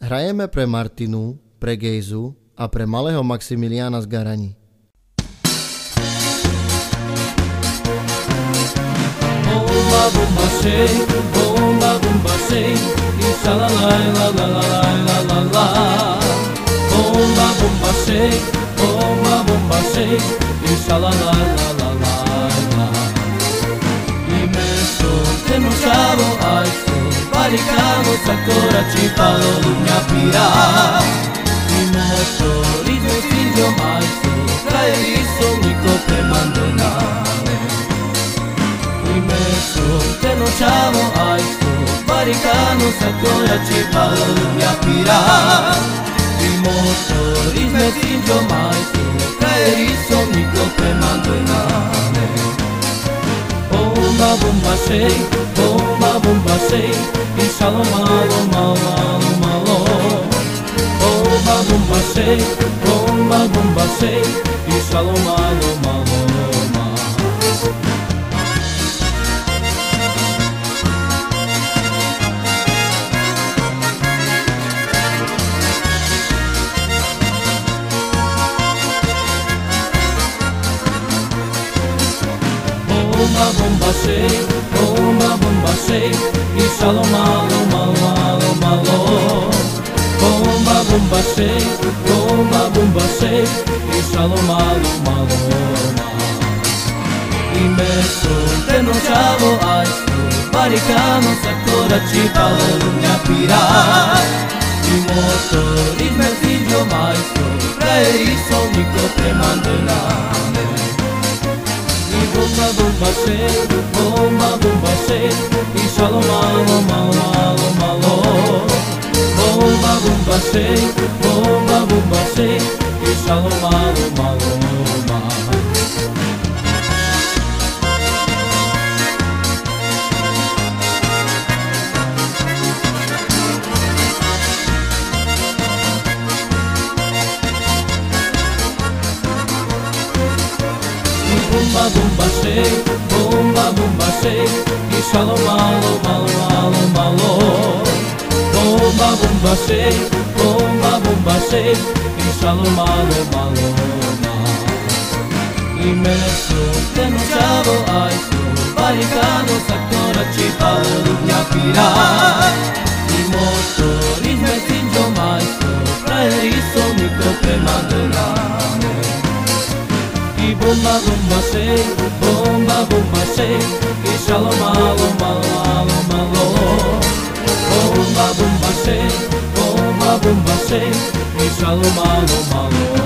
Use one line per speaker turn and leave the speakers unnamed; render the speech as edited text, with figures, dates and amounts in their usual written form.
Hrajeme pre Martinu, pre Gejzu a pre malého Maximiliána z Garani.
Bomba, bomba, shake, bomba, bomba, shake, sha-la-la, la-la-la-la-la-la. Bomba, bomba, shake, bomba, bomba, shake, sha-la-la-la-la-la-la. Imenso temno šavo, aj so barikamo, sakora čipalo lumnja pira. I motori sme s Indijom, aj so krajevi som niko premandonane. Imenso temno šavo, aj so barikamo, sakora čipalo lumnja pira. I motori sme s Indijom, aj so krajevi som niko premandonane. Bomba, bomba, shake, bomba, bomba, shake, shalom, malo, malo, malo. Bomba, bomba, shake, bomba, bomba, shake, shalom, malo, malo, malo. Bomba, bomba, shake, bomba, bomba, shake, shalom, malo, malo, malo, malo. Bomba, bomba, shake, bomba, bomba, shake, shalom, malo, malo, malo. Imenso temno šavo, aj so barikamo, sakora čipalo lumnja pira. I motori sme s Indijom, aj so krajeri som niko premandonane. Bomba, bomba, shake, bomba, bomba, shake, shalom, malo, malo, malo, malo. Bomba, bomba, shake, bomba, bomba, shake, shalom, malo, malo, malo. Bomba, bomba, shake, bomba, bomba, shake, shalom, malo, malo, malo, malo. Bomba, bomba, shake, bomba, bomba, shake, shalom, malo, malo, malo. Imenso temno šavo, aj so barikamo, sakora čipalo lumnja pira. I motori sme s Indijom, aj so krajeri som niko premandonane. Bomba, bomba, shake, bomba, bomba, shake, shalom, malo, malo, malo, malo. Bomba, bomba, shake, bomba, bomba, shake, shalom, malo, malo.